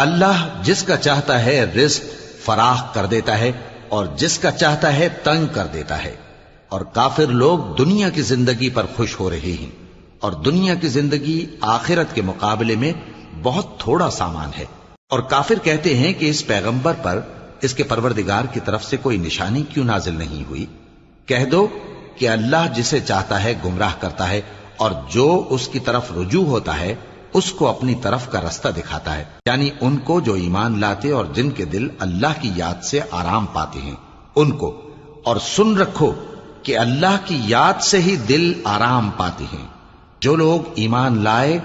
अल्लाह जिसका चाहता है रिज्क फराख कर देता है और जिसका चाहता है तंग कर देता है। और काफिर लोग दुनिया की जिंदगी पर खुश हो रहे हैं और दुनिया की जिंदगी आखिरत के मुकाबले में बहुत थोड़ा सामान है। और काफिर कहते हैं कि इस पैगंबर पर इसके परवरदिगार की तरफ से कोई निशानी क्यों नाजिल नहीं हुई। कह दो कि अल्लाह जिसे चाहता है गुमराह करता है और जो उसकी तरफ रुजू होता है उसको अपनी तरफ का रास्ता दिखाता है, यानी उनको जो ईमान लाते और जिनके दिल अल्लाह की याद से आराम पाते हैं उनको। और सुन रखो कि अल्लाह की याद से ही दिल आराम पाते हैं। जो लोग ईमान लाए